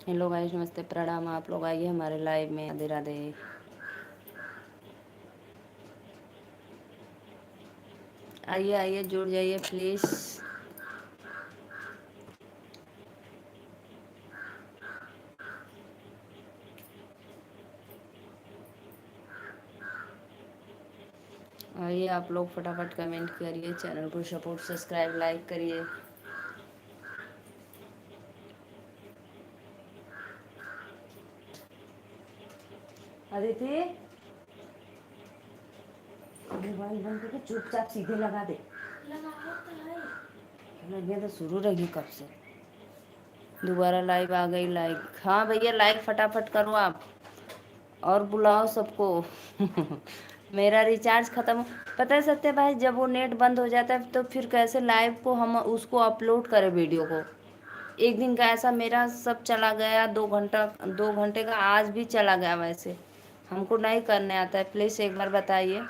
Hello guys, नमस्ते, प्रणाम। आप लोग आइए हमारे लाइव में। राधे राधे। आइए आइए, जुड़ जाइए प्लीज़। आइए आप लोग फटाफट कमेंट करिए, चैनल को सपोर्ट, सब्सक्राइब, लाइक करिए। अदिति, मोबाइल बंद करके चुपचाप सीधे लगा दे। लगे तो शुरू रही कब से। दोबारा लाइव आ गई। लाइक, हाँ भैया, लाइक फटाफट करो आप और बुलाओ सबको। मेरा रिचार्ज खत्म। पता है सत्य भाई, जब वो नेट बंद हो जाता है तो फिर कैसे लाइव को हम उसको अपलोड करें वीडियो को। एक दिन का ऐसा मेरा सब चला गया, 2 घंटा, 2 घंटे का आज भी चला गया। वैसे हमको नहीं करने आता है, प्लीज़ एक बार बताइए।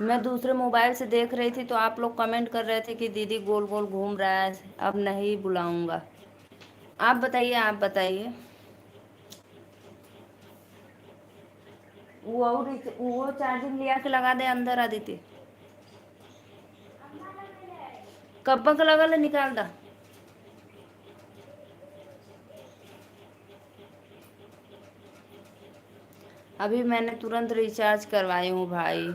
मैं दूसरे मोबाइल से देख रही थी तो आप लोग कमेंट कर रहे थे कि दीदी गोल गोल घूम रहा है, अब नहीं बुलाऊंगा। आप बताइए, आप बताइए। वो चार्जिंग लिया के लगा दे अंदर, आदित्य। कब का लगा ले, निकाल दा। अभी मैंने तुरंत रिचार्ज करवाई हूँ भाई।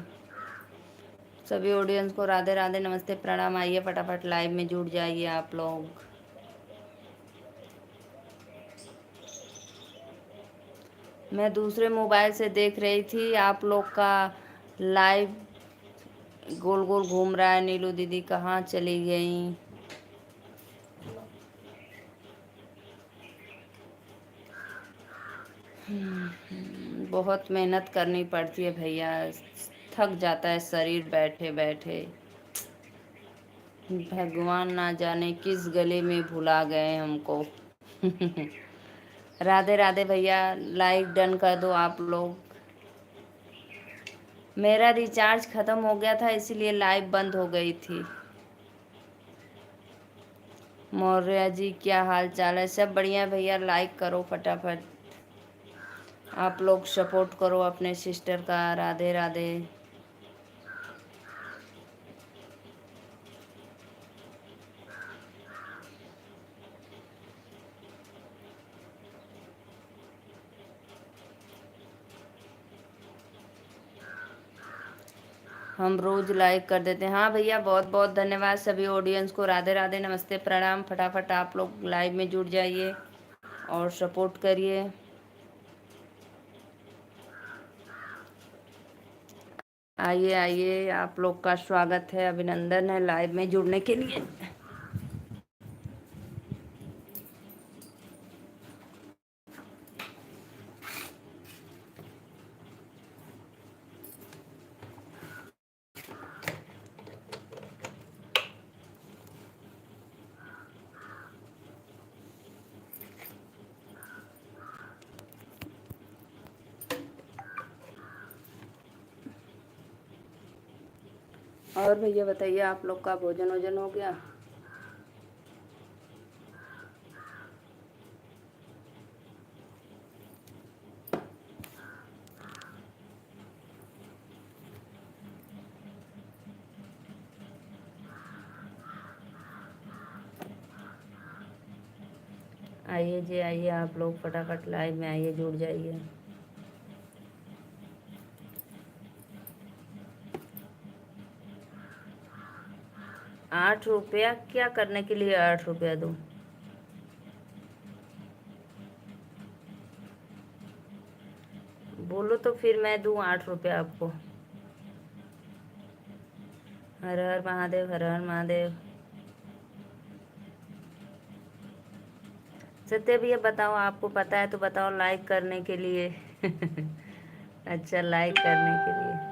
सभी ऑडियंस को राधे राधे, नमस्ते, प्रणाम। आइए फटाफट लाइव में जुड़ जाइए आप लोग। मैं दूसरे मोबाइल से देख रही थी आप लोग का लाइव। गोल गोल घूम रहा है। नीलू दीदी कहाँ चली गई? बहुत मेहनत करनी पड़ती है भैया, थक जाता है शरीर बैठे बैठे। भगवान ना जाने किस गले में भुला गए हमको। राधे राधे भैया, लाइक डन कर दो आप लोग। मेरा रिचार्ज ख़त्म हो गया था इसीलिए लाइव बंद हो गई थी। मौर्य जी, क्या हाल चाल है? सब बढ़िया भैया। लाइक करो फटाफट, आप लोग सपोर्ट करो अपने सिस्टर का। राधे राधे। हम रोज़ लाइक कर देते हैं। हाँ भैया, बहुत बहुत धन्यवाद सभी ऑडियंस को। राधे राधे, नमस्ते, प्रणाम। फटाफट आप लोग लाइव में जुड़ जाइए और सपोर्ट करिए। आइए आइए, आप लोग का स्वागत है, अभिनंदन है लाइव में जुड़ने के लिए। और भैया बताइए, आप लोग का भोजन वोजन हो गया? आइए जी, आइए आप लोग फटाफट लाइव में आइए, जुड़ जाइए। 8 रुपया क्या करने के लिए 8 रुपया दूँ? बोलो तो फिर मैं दूँ 8 रुपया आपको। हर हर महादेव, हर हर महादेव। सत्य भैया बताओ, आपको पता है तो बताओ लाइक करने के लिए। अच्छा, लाइक करने के लिए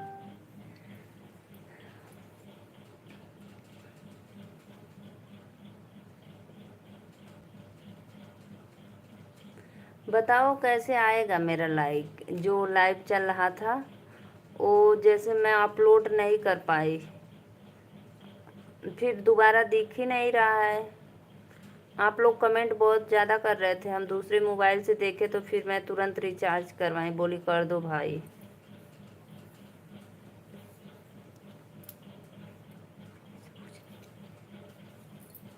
बताओ कैसे आएगा मेरा लाइक। जो लाइव चल रहा था वो जैसे मैं अपलोड नहीं कर पाई। फिर दोबारा दिख ही नहीं रहा है। आप लोग कमेंट बहुत ज़्यादा कर रहे थे, हम दूसरे मोबाइल से देखे तो फिर मैं तुरंत रिचार्ज करवाई, बोली कर दो भाई।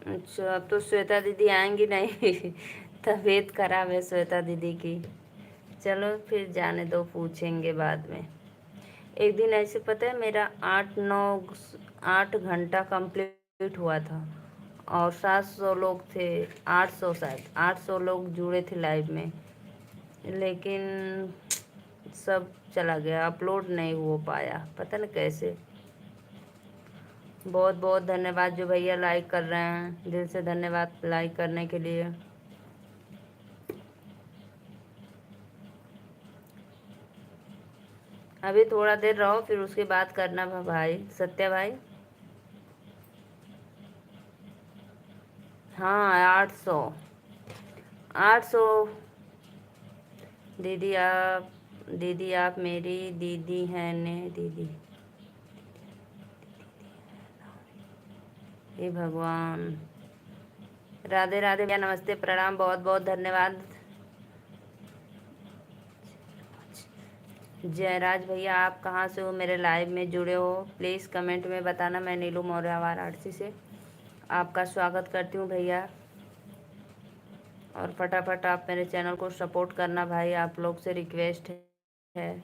अच्छा, अब तो श्वेता दीदी आएंगी नहीं तबीयत खराब है श्वेता दीदी की। चलो फिर जाने दो, पूछेंगे बाद में। एक दिन ऐसे पता है मेरा 8 घंटा कंप्लीट हुआ था और 700 लोग थे, 800 शायद 800 लोग जुड़े थे लाइव में, लेकिन सब चला गया, अपलोड नहीं हो पाया, पता नहीं कैसे। बहुत बहुत धन्यवाद जो भैया लाइक कर रहे हैं, दिल से धन्यवाद लाइक करने के लिए। अभी थोड़ा देर रहो, फिर उसके बाद करना भाई सत्या भाई। हाँ 800। 800। दीदी आप दीदी आप मेरी दीदी हैं ने दीदी। हे भगवान। राधे राधे भैया, नमस्ते प्रणाम, बहुत बहुत धन्यवाद। जयराज भैया आप कहाँ से हो, मेरे लाइव में जुड़े हो, प्लीज़ कमेंट में बताना। मैं नीलू मौर्य वाराणसी से आपका स्वागत करती हूँ भैया। और फटाफट आप मेरे चैनल को सपोर्ट करना भाई, आप लोग से रिक्वेस्ट है।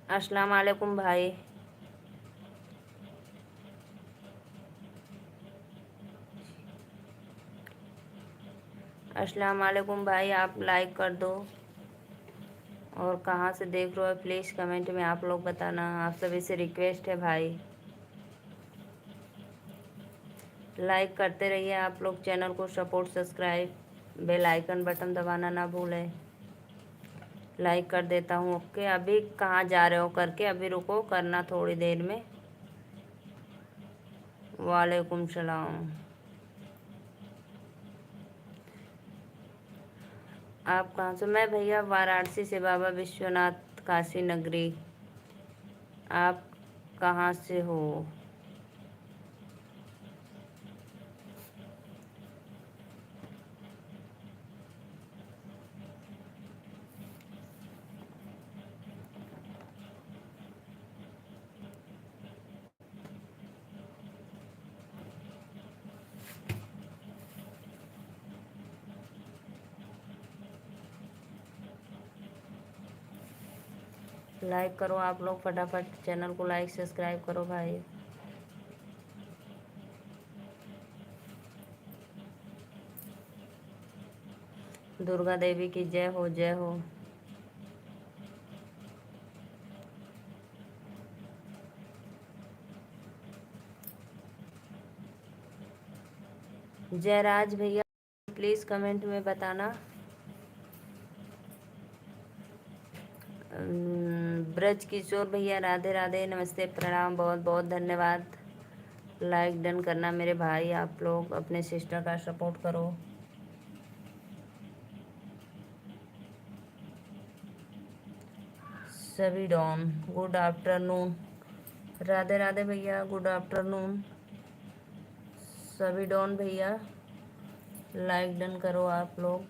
अस्सलाम वालेकुम भाई। अस्सलाम वालेकुम भाई, आप लाइक कर दो। और कहाँ से देख रहे हो प्लीज़ कमेंट में आप लोग बताना, आप सभी से रिक्वेस्ट है भाई, लाइक करते रहिए आप लोग, चैनल को support, subscribe, bell icon button दबाना ना भूलें। लाइक कर देता हूँ। ओके, अभी कहाँ जा रहे हो करके, अभी रुको, करना थोड़ी देर में। वालेकुम सलाम। आप कहाँ से? मैं भैया वाराणसी से, बाबा विश्वनाथ काशी नगरी। आप कहाँ से हो? लाइक करो आप लोग फटाफट, चैनल को लाइक सब्सक्राइब करो भाई। दुर्गा देवी की जय हो, जय हो। जयराज भैया प्लीज़ कमेंट में बताना। ब्रज किशोर भैया राधे राधे, नमस्ते प्रणाम, बहुत बहुत धन्यवाद। लाइक डन करना मेरे भाई, आप लोग अपने सिस्टर का सपोर्ट करो। सभी don good afternoon. Radhe Radhe भैया, गुड आफ्टरनून। सभी डॉन भैया लाइक डन करो आप लोग,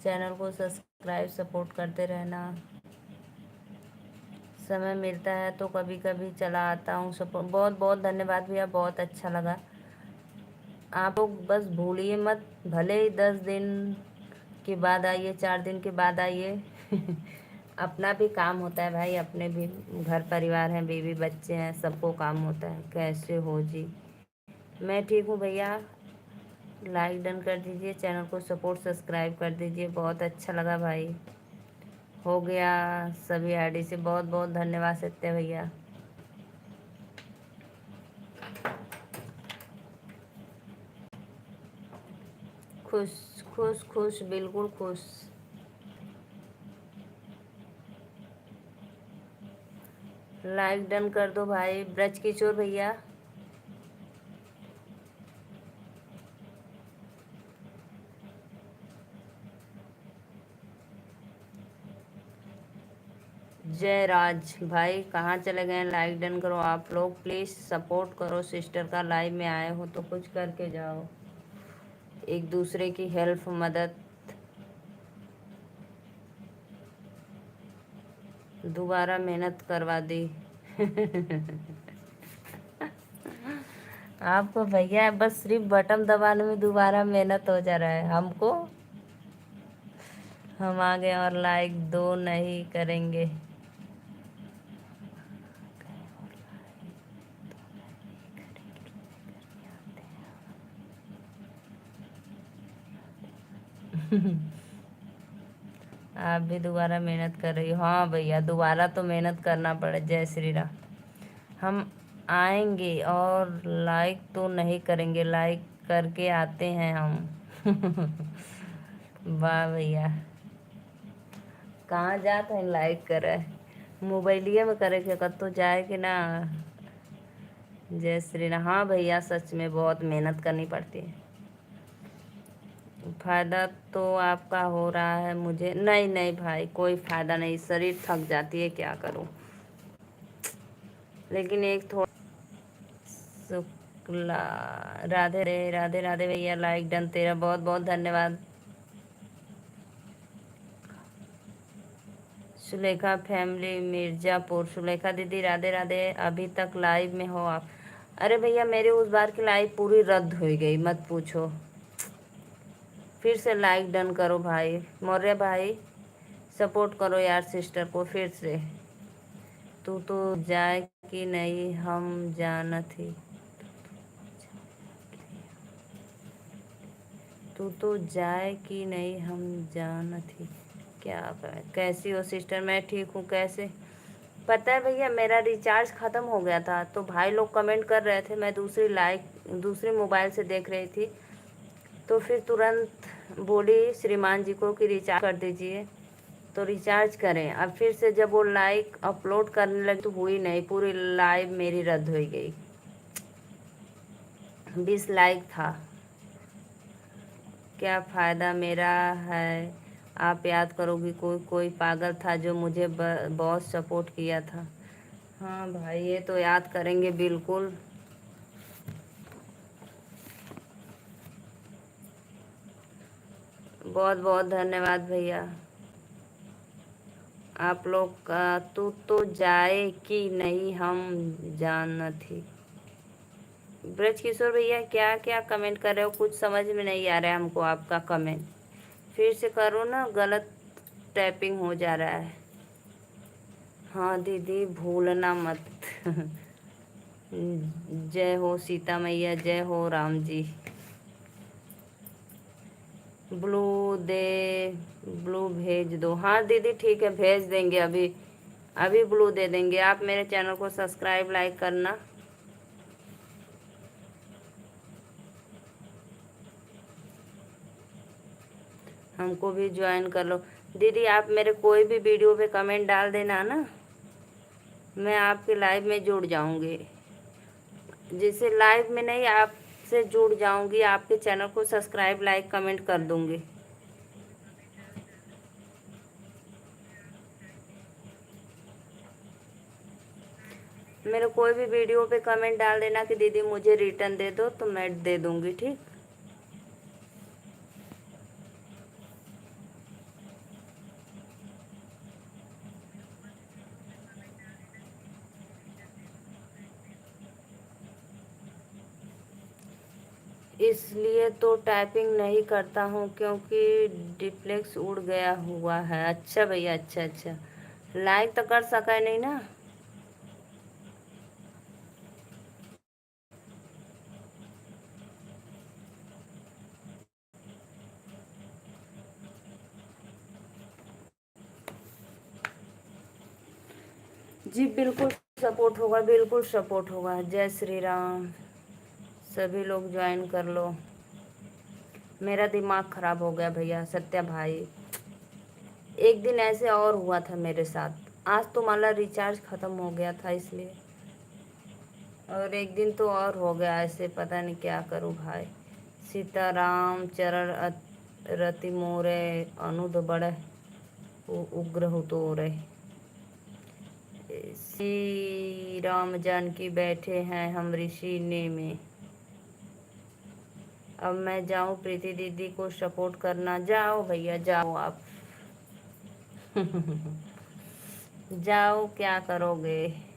चैनल को सब्सक्राइब सपोर्ट करते रहना। समय मिलता है तो कभी कभी चला आता हूँ सपोर्ट। बहुत बहुत धन्यवाद भैया, बहुत अच्छा लगा। आप लोग बस भूलिए मत, भले ही 10 दिन के बाद आइए, 4 दिन के बाद आइए अपना भी काम होता है भाई, अपने भी घर परिवार हैं, बीवी बच्चे हैं, सबको काम होता है। कैसे हो जी? मैं ठीक हूँ भैया। लाइक डन कर दीजिए, चैनल को सपोर्ट सब्सक्राइब कर दीजिए, बहुत अच्छा लगा भाई। हो गया सभी आईडी से, बहुत बहुत धन्यवाद सत्य भैया। खुश खुश खुश, बिल्कुल खुश। लाइक डन कर दो भाई। ब्रज किशोर भैया जय राज भाई कहाँ चले गए? लाइक डन करो आप लोग, प्लीज सपोर्ट करो सिस्टर का। लाइव में आए हो तो कुछ करके जाओ, एक दूसरे की हेल्प मदद। दोबारा मेहनत करवा दी। आपको भैया बस सिर्फ बटन दबाने में दोबारा मेहनत हो जा रहा है हमको। हम आगे और लाइक दो नहीं करेंगे। आप भी दोबारा मेहनत कर रही हो? हाँ भैया दोबारा तो मेहनत करना पड़े। जय श्री राम। हम आएंगे और लाइक तो नहीं करेंगे, लाइक करके आते हैं हम। वाह भैया, कहाँ जाते हैं लाइक करे? मोबाइलिए में करे के कत तो जाए कि ना। जय श्री राम। हाँ भैया सच में बहुत मेहनत करनी पड़ती है। फायदा तो आपका हो रहा है मुझे। नहीं नहीं भाई कोई फायदा नहीं, शरीर थक जाती है, क्या करूं। लेकिन एक थोड़ा शुक्ला। राधे रे राधे राधे भैया, लाइक डन तेरा बहुत बहुत धन्यवाद। सुलेखा फैमिली मिर्जापुर। सुलेखा दीदी राधे राधे। अभी तक लाइव में हो आप? अरे भैया मेरी उस बार की लाइव पूरी रद्द हो गई, मत पूछो। फिर से लाइक डन करो भाई। मौर्य भाई सपोर्ट करो यार सिस्टर को फिर से। तू तो जाए कि नहीं हम जानत ही। तू तो जाए कि नहीं हम जानत ही। क्या कैसी हो सिस्टर? मैं ठीक हूँ। कैसे? पता है भैया मेरा रिचार्ज ख़त्म हो गया था, तो भाई लोग कमेंट कर रहे थे, मैं दूसरी मोबाइल से देख रही थी, तो फिर तुरंत बोली श्रीमान जी को कि रिचार्ज कर दीजिए, तो रिचार्ज करें। अब फिर से जब वो लाइक अपलोड करने लगी तो हुई नहीं, पूरी लाइव मेरी रद्द हो गई। 20 लाइक था। क्या फ़ायदा मेरा है? आप याद करोगी कोई कोई पागल था जो मुझे बहुत सपोर्ट किया था। हाँ भाई ये तो याद करेंगे बिल्कुल। बहुत बहुत धन्यवाद भैया आप लोग का। तू तो जाए कि नहीं हम जानत ही। ब्रज किशोर भैया क्या क्या कमेंट कर रहे हो? कुछ समझ में नहीं आ रहा है हमको आपका कमेंट। फिर से करो ना, गलत टाइपिंग हो जा रहा है। हाँ दीदी भूलना मत। जय हो सीता मैया, जय हो राम जी। ब्लू दे ब्लू भेज दो। हाँ दीदी ठीक है भेज देंगे अभी। अभी ब्लू दे देंगे। आप मेरे चैनल को सब्सक्राइब लाइक करना। हमको भी ज्वाइन कर लो। दीदी आप मेरे कोई भी वीडियो पे कमेंट डाल देना ना, मैं आपके लाइव में जुड़ जाऊंगी। जैसे लाइव में नहीं, आपसे जुड़ जाऊंगी, आपके चैनल को सब्सक्राइब लाइक कमेंट कर दूंगी। मेरे कोई भी वीडियो पे कमेंट डाल देना कि दीदी मुझे रिटर्न दे दो, तो मैं दे दूंगी। ठीक। इसलिए तो टाइपिंग नहीं करता हूँ क्योंकि डिप्लेक्स उड़ गया हुआ है। अच्छा भैया अच्छा अच्छा, लाइक तो कर सका नहीं ना। जी बिल्कुल सपोर्ट होगा, बिल्कुल सपोर्ट होगा। जय श्री राम। सभी लोग ज्वाइन कर लो। मेरा दिमाग खराब हो गया भैया सत्या भाई। एक दिन ऐसे और हुआ था मेरे साथ। आज तो माला रिचार्ज ख़त्म हो गया था इसलिए, और एक दिन तो और हो गया ऐसे, पता नहीं क्या करूँ भाई। सीताराम चरण रति मोरे अनुद बड़े उग्र हो तो रे। श्री राम जानकी बैठे हैं हम ऋषि ने में। अब मैं जाऊं प्रीति दीदी को सपोर्ट करना। जाओ भैया जाओ आप। जाओ, क्या करोगे।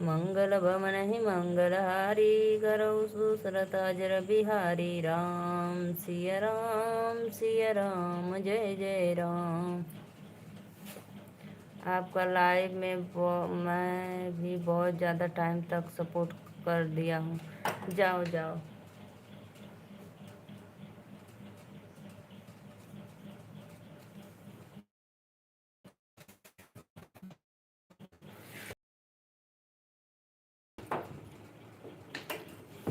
मंगल भवन ही मंगलहारी, करौ सुसरत अजर बिहारी। राम सिया राम, जय जय राम। आपका लाइव में मैं भी बहुत ज़्यादा टाइम तक सपोर्ट कर दिया हूँ। जाओ जाओ।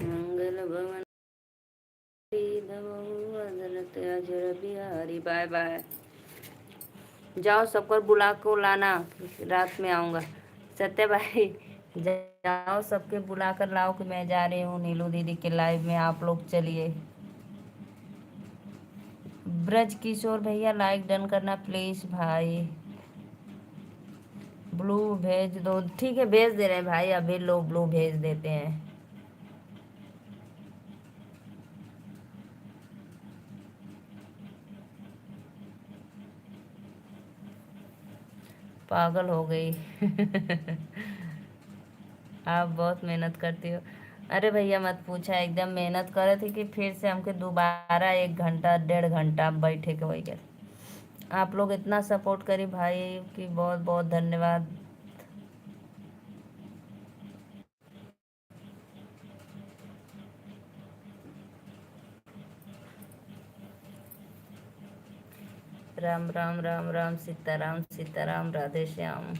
मंगल भवन अजर बिहारी। Bye bye. जाओ, सबको बुला को लाना, रात में आऊँगा। सत्य भाई जाओ, सबके बुला कर लाओ कि मैं जा रही हूँ नीलू दीदी के लाइव में। आप लोग चलिए। ब्रज किशोर भैया लाइक डन करना प्लीज भाई। ब्लू भेज दो। ठीक है, भेज दे रहे हैं भाई, अभी लो ब्लू भेज देते हैं। पागल हो गई। आप बहुत मेहनत करती हो। अरे भैया मत पूछा, एकदम मेहनत करे थे कि फिर से हमके दोबारा 1 घंटा 1.5 घंटा बैठे के वही कर। आप लोग इतना सपोर्ट करी भाई कि बहुत बहुत धन्यवाद। राम राम राम राम, सीताराम राधे श्याम।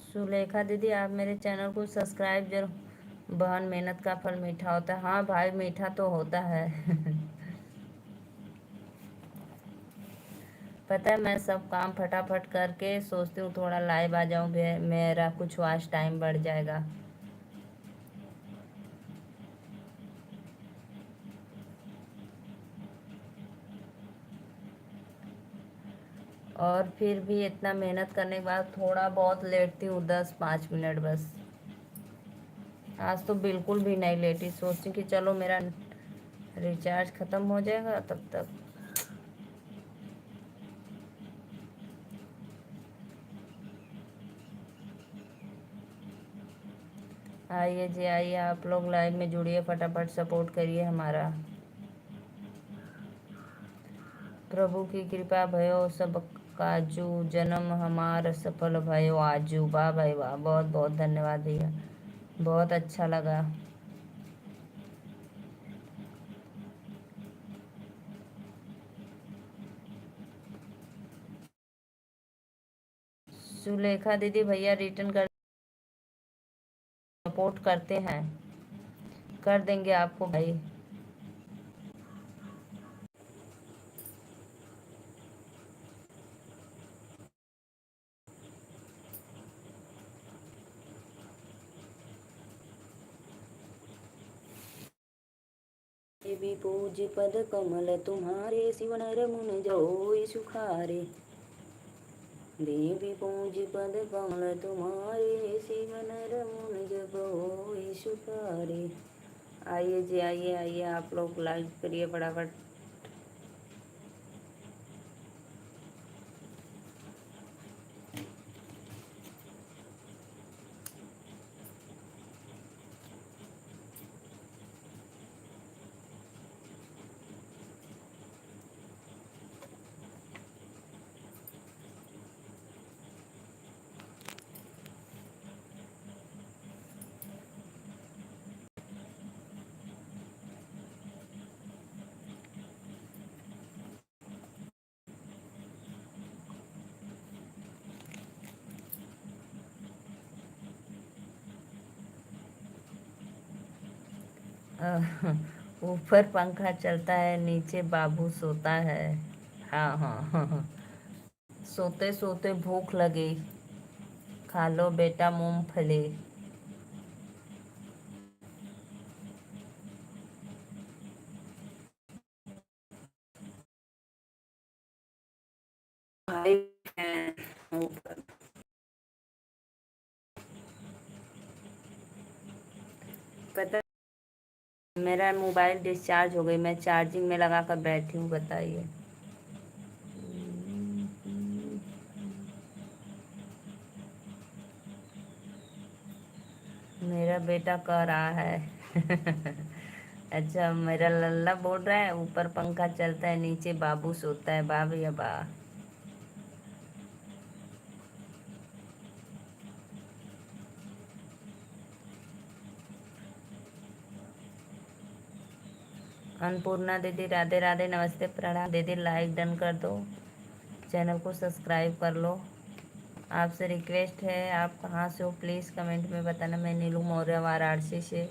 सुलेखा दीदी, आप मेरे चैनल को सब्सक्राइब जरूर। बहन, मेहनत का फल मीठा होता है। हाँ भाई, मीठा तो होता है। पता है, मैं सब काम फटाफट करके सोचती हूँ थोड़ा लाइव आ जाऊँ, मेरा कुछ वॉच टाइम बढ़ जाएगा। और फिर भी इतना मेहनत करने के बाद थोड़ा बहुत लेटती हूँ, 10-5 मिनट बस। आज तो बिल्कुल भी नहीं लेटी, सोचती कि चलो मेरा रिचार्ज ख़त्म हो जाएगा तब तक। आइए जी आइए, आप लोग लाइव में जुड़िए, फटाफट सपोर्ट करिए हमारा। प्रभु की कृपा भयो सब काजू, जन्म हमार सफल भयो आजू। वाह भाई वाह, बहुत बहुत धन्यवाद भैया, बहुत अच्छा लगा। सुलेखा दीदी भैया रिटर्न कर सपोर्ट करते हैं, कर देंगे आपको भाई। देवी पूज पद कमल तुम्हारे, शिव नर मुनि जोई सुखारे। देवी पूज पद कमल तुम्हारे, शिव नर मुनि जोई सुखारे। आइए जी आइए आइए, आप लोग लाइक करिए फटाफट। ऊपर पंखा चलता है, नीचे बाबू सोता है। हाँ हाँ हाँ हाँ। सोते सोते भूख लगी, खा लो बेटा मूंगफली। भाई हैं ऊपर। पता, मेरा मोबाइल डिस्चार्ज हो गई, मैं चार्जिंग में लगा कर बैठी हूँ, बताइए। मेरा बेटा कह रहा है अच्छा, मेरा लल्ला बोल रहा है ऊपर पंखा चलता है, नीचे बाबू सोता है। बा भैया बा। अन्नपूर्णा दीदी राधे राधे, नमस्ते प्रणाम दीदी। लाइक डन कर दो, चैनल को सब्सक्राइब कर लो। आपसे रिक्वेस्ट है, आप कहाँ से हो प्लीज़ कमेंट में बताना। मैं नीलू मौर्य, वाराणसी से।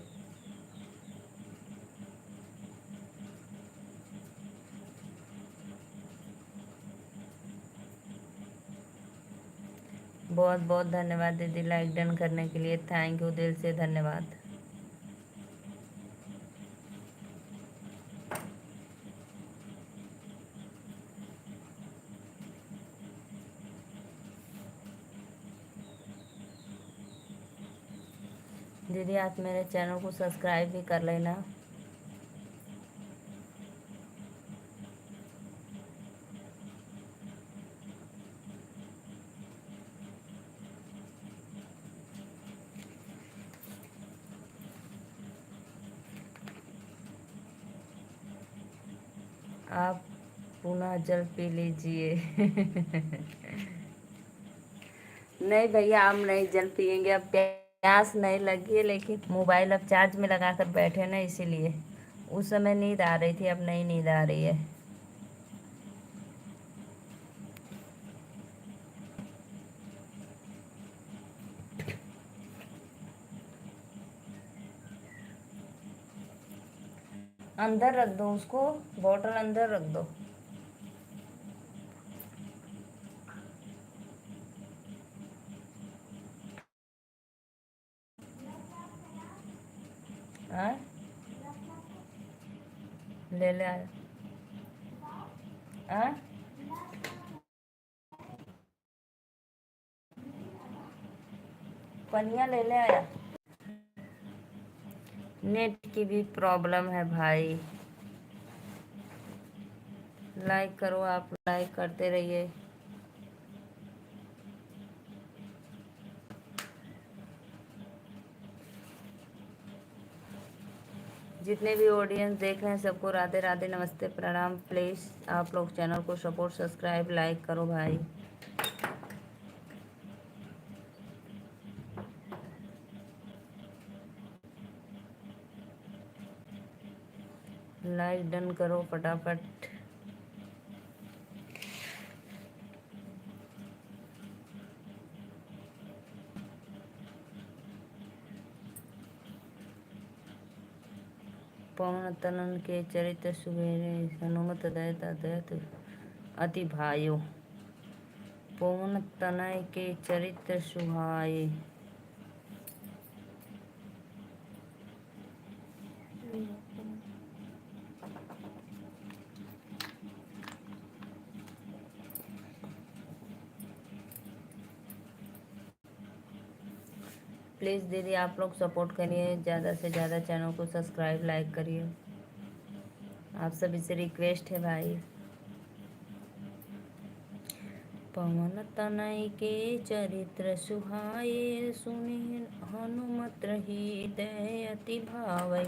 बहुत बहुत धन्यवाद दीदी लाइक डन करने के लिए, थैंक यू, दिल से धन्यवाद। दीदी आप मेरे चैनल को सब्सक्राइब भी कर लेना। आप पुनः जल पी लीजिए नहीं भैया, हम नहीं जल पियेंगे, अब प्यास नहीं लगी है, लेकिन मोबाइल अब चार्ज में लगा कर बैठे ना, इसीलिए। उस समय नींद आ रही थी, अब नहीं नींद आ रही है। अंदर रख दो उसको, बॉटल अंदर रख दो। हाँ, ले ले आया। हाँ, पनिया ले ले आया। नेट की भी प्रॉब्लम है भाई। लाइक करो, आप लाइक करते रहिए। जितने भी ऑडियंस देख रहे हैं सबको राधे राधे, नमस्ते प्रणाम। प्लीज़ आप लोग चैनल को सपोर्ट, सब्सक्राइब, लाइक करो भाई। लाइक डन करो फटाफट। पवन तनन के चरित्र सुबेरे, हनुमत दयता दयत अति भायो। पवन तनय के चरित्र सुहाए। प्लीज़ दीदी आप लोग सपोर्ट करिए, ज़्यादा से ज़्यादा चैनल को सब्सक्राइब, लाइक करिए। आप सभी से रिक्वेस्ट है भाई। पवन तनय के चरित्र सुहाए, सुनि हनुमत हृदय अति भावै।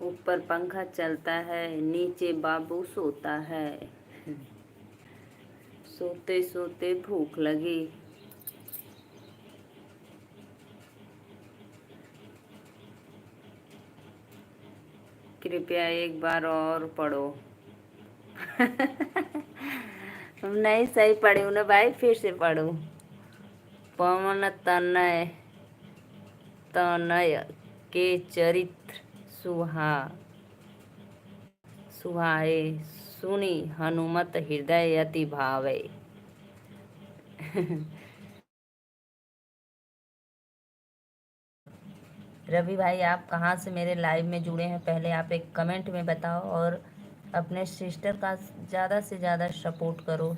ऊपर पंखा चलता है, नीचे बाबू सोता है। सोते सोते भूख लगी। कृपया एक बार और पढ़ो नहीं सही पढ़ी हूँ ना भाई, फिर से पढ़ू। पवन तनय तनय के चरित्र सुहाए, सुनी हनुमत हृदय अति भावे। रवि भाई, आप कहाँ से मेरे लाइव में जुड़े हैं, पहले आप एक कमेंट में बताओ, और अपने सिस्टर का ज़्यादा से ज़्यादा सपोर्ट करो।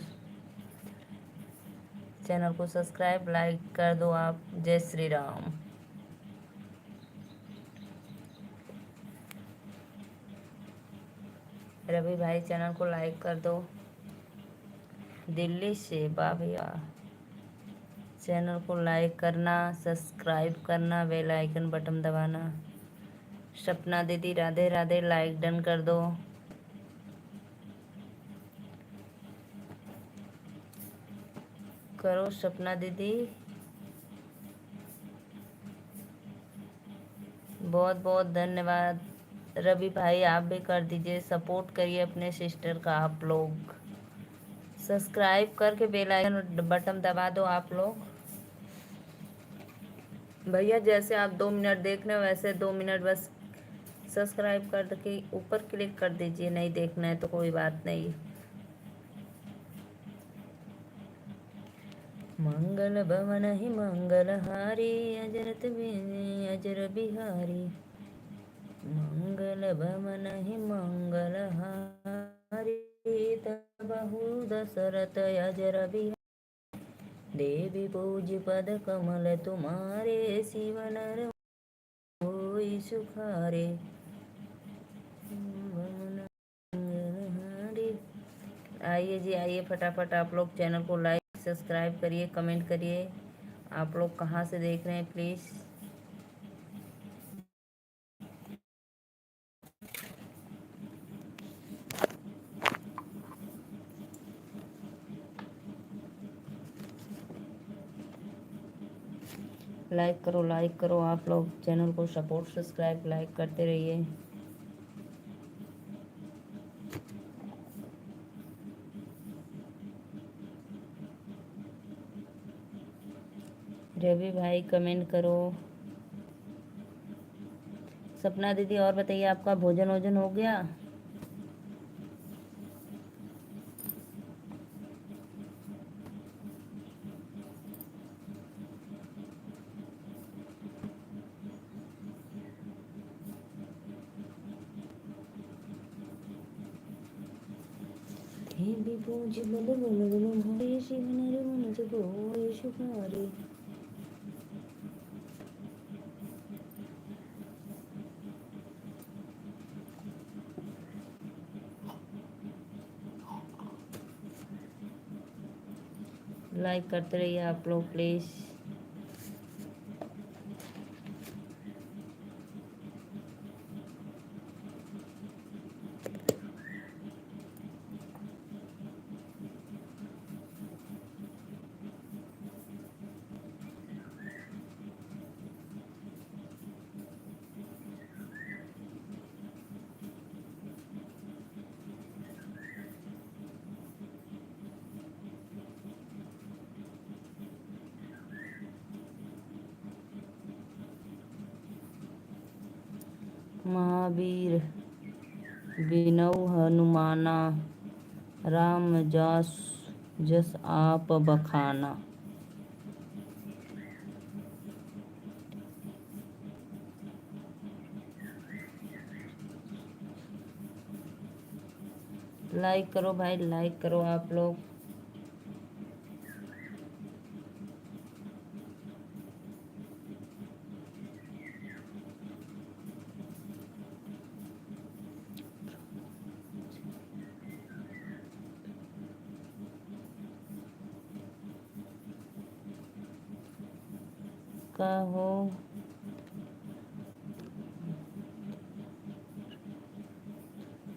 चैनल को सब्सक्राइब लाइक कर दो आप। जय श्री राम। रवि भाई चैनल को लाइक कर दो। दिल्ली से वाह भैया। चैनल को लाइक करना, सब्सक्राइब करना, बेल आइकन बटन दबाना। सपना दीदी राधे राधे, लाइक डन कर दो। करो सपना दीदी। बहुत बहुत धन्यवाद। रवि भाई आप भी कर दीजिए, सपोर्ट करिए अपने सिस्टर का। आप लोग सब्सक्राइब करके बेल आइकन बटन दबा दो आप लोग। भैया जैसे आप 2 मिनट देख रहे हो, वैसे 2 मिनट बस सब्सक्राइब कर के ऊपर क्लिक कर दीजिए। नहीं देखना है तो कोई बात नहीं। मंगल भवन ही मंगल हारी, अजरत अजर बिहारी। मंगल भवन ही मंगल हारी, तबहु दशरथ अजर बिहारी। देवी पूज पद कमल तुम्हारे, शिव नर होई सुखारे। आइए जी आइए, फटाफट आप लोग चैनल को लाइक सब्सक्राइब करिए, कमेंट करिए। आप लोग कहाँ से देख रहे हैं प्लीज़। लाइक करो आप लोग। चैनल को सपोर्ट सब्सक्राइब लाइक करते रहिए। रवि भाई कमेंट करो। सपना दीदी और बताइए, आपका भोजन वोजन हो गया। देवी पूज बल बल तुम्हारे, शिव नर मन होई सुखारे। लाइक करते रहिए आप लोग प्लीज़। महावीर बिनऊ हनुमाना, राम जास जस आप बखाना। लाइक करो भाई, लाइक करो आप लोग। का हो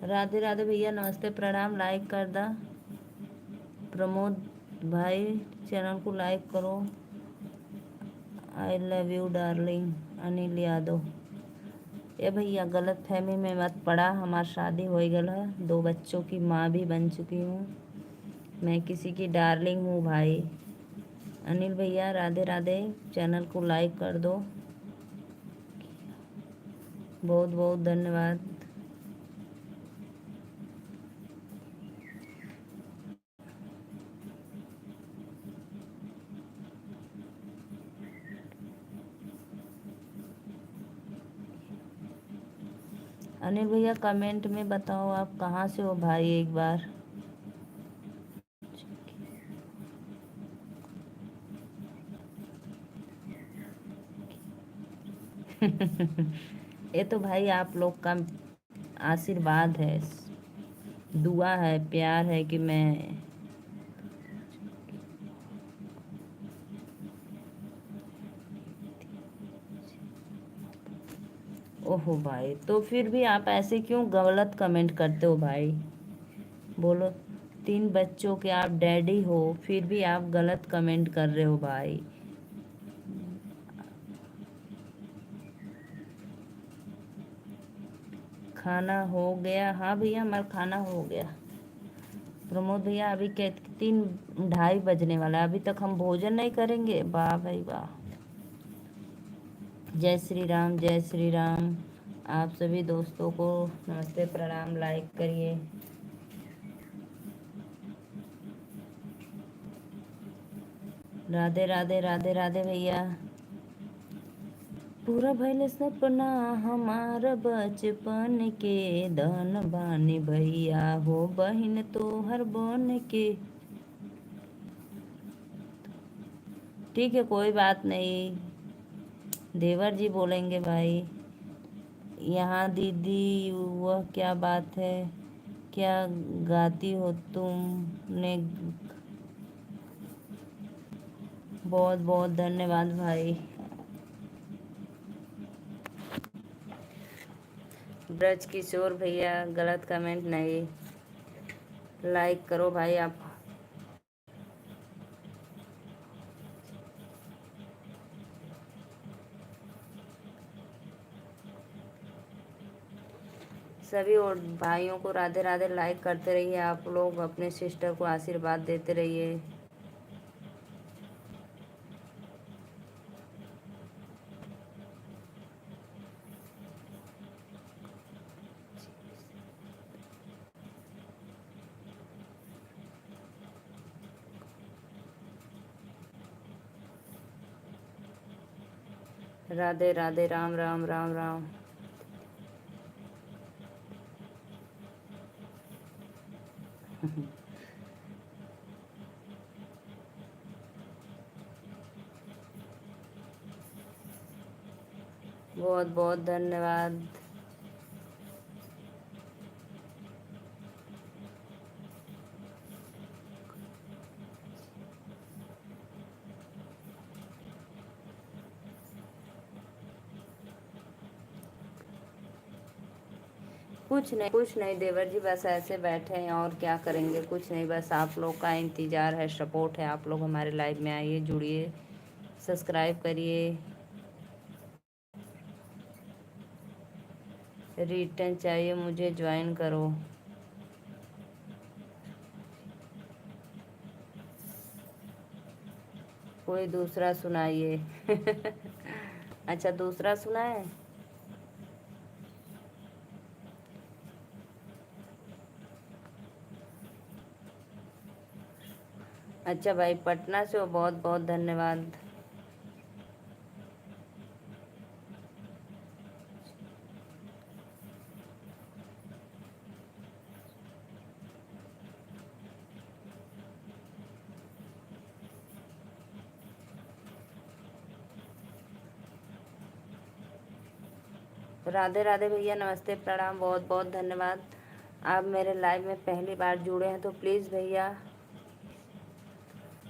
राधे राधे भैया, नमस्ते प्रणाम। लाइक कर दा प्रमोद भाई, चैनल को लाइक करो। I love you darling. Anil Yadav, ये भैया गलत फहमी में मत पड़ा, हमारी शादी हो गई है, 2 बच्चों की माँ भी बन चुकी हूँ। मैं किसी की डार्लिंग हूँ भाई। अनिल भैया राधे राधे, चैनल को लाइक कर दो, बहुत बहुत धन्यवाद। अनिल भैया कमेंट में बताओ आप कहाँ से हो भाई एक बार। ये तो भाई आप लोग का आशीर्वाद है, दुआ है, प्यार है कि मैं। ओहो भाई, तो फिर भी आप ऐसे क्यों गलत कमेंट करते हो भाई? बोलो, 3 बच्चों के आप डैडी हो, फिर भी आप गलत कमेंट कर रहे हो भाई। खाना हो गया? हाँ भैया, हमारा खाना हो गया। प्रमोद भैया अभी के 3 ढाई बजने वाला है, अभी तक हम भोजन नहीं करेंगे? वाह भाई वाह। जय श्री राम, जय श्री राम। आप सभी दोस्तों को नमस्ते, प्रणाम, लाइक करिए। राधे राधे, राधे राधे भैया। पूरा भइल सपना हमार बचपन के, धन बानी भैया हो बहिन तोहर बन के। ठीक है, कोई बात नहीं, देवर जी बोलेंगे भाई। यहाँ दीदी वह क्या बात है, क्या गाती हो तुमने? बहुत बहुत धन्यवाद भाई। ब्रज किशोर भैया गलत कमेंट नहीं, लाइक करो भाई आप। सभी और भाइयों को राधे राधे, लाइक करते रहिए आप लोग, अपने सिस्टर को आशीर्वाद देते रहिए। राधे राधे, राम राम, राम राम। बहुत बहुत धन्यवाद। कुछ नहीं देवर जी, बस ऐसे बैठे हैं और क्या करेंगे, कुछ नहीं, बस आप लोग का इंतज़ार है, सपोर्ट है, आप लोग हमारे लाइव में आइए, जुड़िए, सब्सक्राइब करिए। रिटर्न चाहिए मुझे, ज्वाइन करो। कोई दूसरा सुनाइए। अच्छा, दूसरा सुनाए? अच्छा भाई, पटना से हो, बहुत बहुत धन्यवाद। राधे राधे भैया, नमस्ते, प्रणाम, बहुत बहुत धन्यवाद। आप मेरे लाइव में पहली बार जुड़े हैं तो प्लीज़ भैया।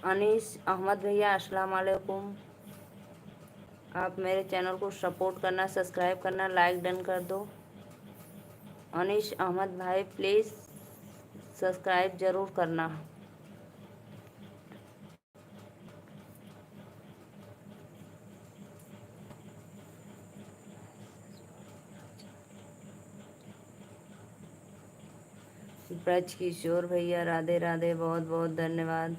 अनीस अहमद भैया, अस्सलाम वालेकुम। आप मेरे चैनल को सपोर्ट करना, सब्सक्राइब करना, लाइक डन कर दो। अनीश अहमद भाई प्लीज़ सब्सक्राइब ज़रूर करना। ब्रज किशोर भैया राधे राधे, बहुत बहुत धन्यवाद।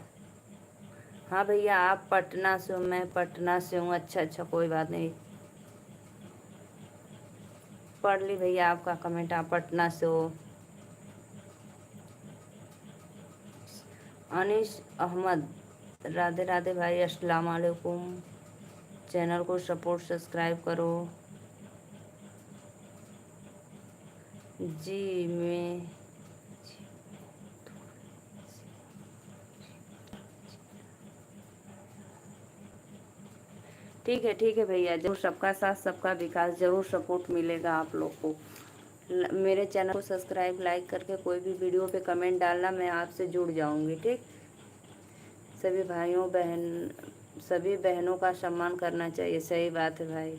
हाँ भैया, आप पटना से हो, मैं पटना से हूँ। अच्छा अच्छा, कोई बात नहीं। पढ़ ली भैया आपका कमेंट, आप पटना से हो। अनीस अहमद राधे राधे भाई, अस्सलाम वालेकुम। चैनल को सपोर्ट सब्सक्राइब करो। जी मैं ठीक है भैया, जरूर सबका साथ सबका विकास, जरूर सपोर्ट मिलेगा आप लोग को। मेरे चैनल को सब्सक्राइब लाइक करके कोई भी वीडियो पे कमेंट डालना, मैं आपसे जुड़ जाऊंगी। ठीक, सभी भाइयों बहन, सभी बहनों का सम्मान करना चाहिए। सही बात है भाई।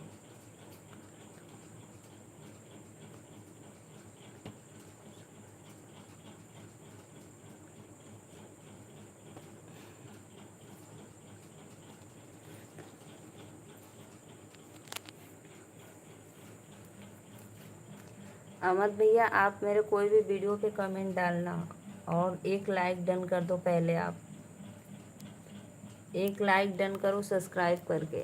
अहमद भैया, आप मेरे कोई भी वीडियो पे कमेंट डालना और एक लाइक डन कर दो। पहले आप एक लाइक डन करो सब्सक्राइब करके।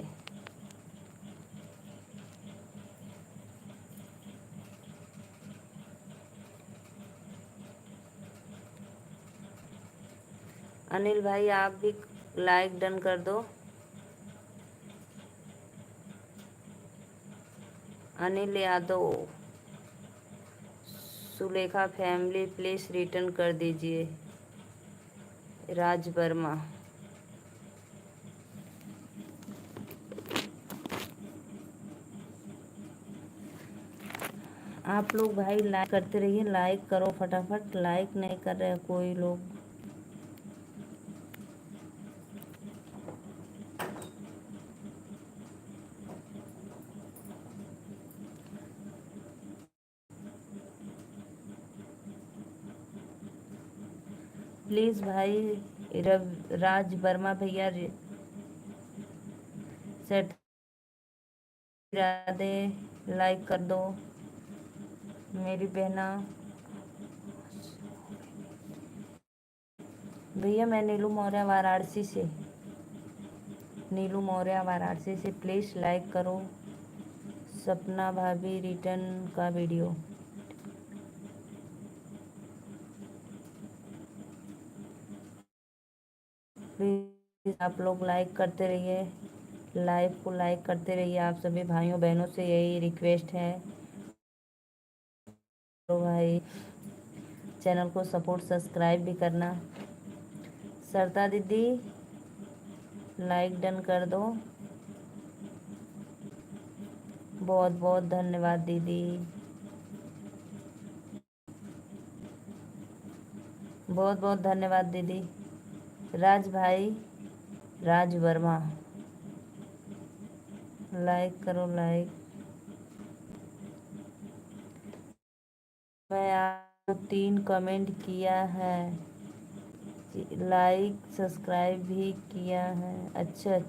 अनिल भाई, आप भी लाइक डन कर दो। Anil Yadav, Sulekha family please return कर दीजिए। राज वर्मा, आप लोग भाई लाइक करते रहिए, लाइक करो फटाफट। लाइक नहीं कर रहे कोई लोग। प्लीज भाई, राज वर्मा भैया सेट राधे लाइक कर दो मेरी बहना। भैया मैं नीलू मौर्य वाराणसी से, नीलू मौर्य वाराणसी से, प्लीज़ लाइक करो। सपना भाभी रिटर्न का वीडियो। प्लीज़ आप लोग लाइक करते रहिए, लाइव को लाइक करते रहिए। आप सभी भाइयों बहनों से यही रिक्वेस्ट है। तो भाई चैनल को सपोर्ट सब्सक्राइब भी करना। सरता दीदी लाइक डन कर दो। बहुत बहुत धन्यवाद दीदी, बहुत बहुत धन्यवाद दीदी। राज भाई, राज वर्मा, लाइक करो लाइक। मैं आपको 3 कमेंट किया है, लाइक सब्सक्राइब भी किया है। अच्छा,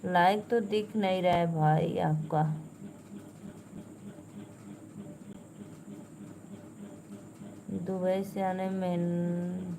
लाइक तो दिख नहीं रहा है भाई आपका। दुबई से आने में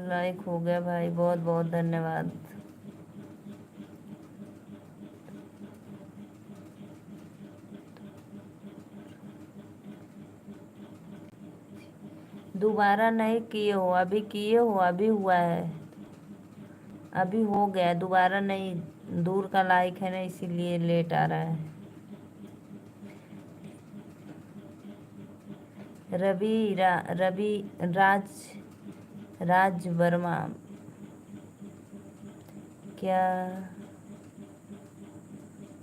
लाइक हो गया भाई, बहुत बहुत धन्यवाद। दोबारा नहीं किए हो, अभी किए हो, अभी हुआ है, अभी हो गया। दोबारा नहीं, दूर का लाइक है ना, इसीलिए लेट आ रहा है। रवि राज वर्मा, क्या,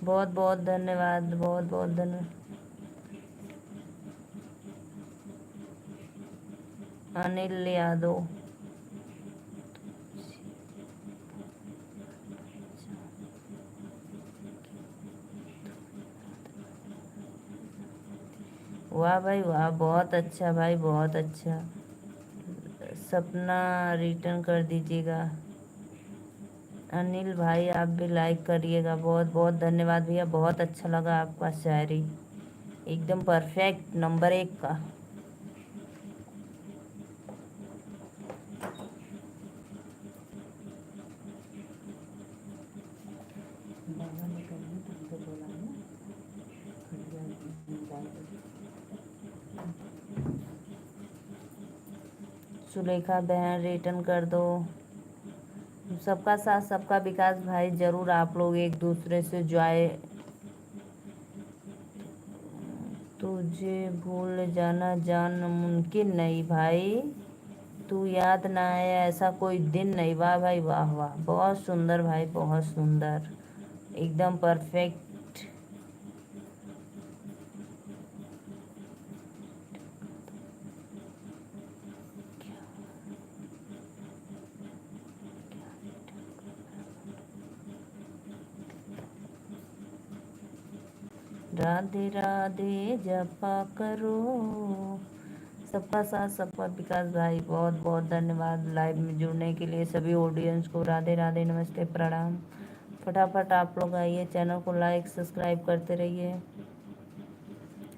बहुत बहुत धन्यवाद, बहुत बहुत धन्यवाद। अनिल यादव, वाह भाई वाह, बहुत अच्छा भाई, बहुत अच्छा। सपना रिटर्न कर दीजिएगा। अनिल भाई आप भी लाइक करिएगा। बहुत बहुत धन्यवाद भैया, बहुत अच्छा लगा आपका शायरी, एकदम परफेक्ट, नंबर 1 का। सुलेखा बहन रिटर्न कर दो। सबका साथ सबका विकास भाई, जरूर आप लोग एक दूसरे से जॉय। तुझे भूल जाना जान मुमकिन नहीं भाई, तू याद ना आए ऐसा कोई दिन नहीं। वाह भाई वाह वाह, बहुत सुंदर भाई, बहुत सुंदर, एकदम परफेक्ट। राधे राधे जपा करो। सबका साथ सबका विकास भाई, बहुत बहुत धन्यवाद लाइव में जुड़ने के लिए सभी ऑडियंस को। राधे राधे, नमस्ते, प्रणाम। फटाफट आप लोग आइए, चैनल को लाइक सब्सक्राइब करते रहिए,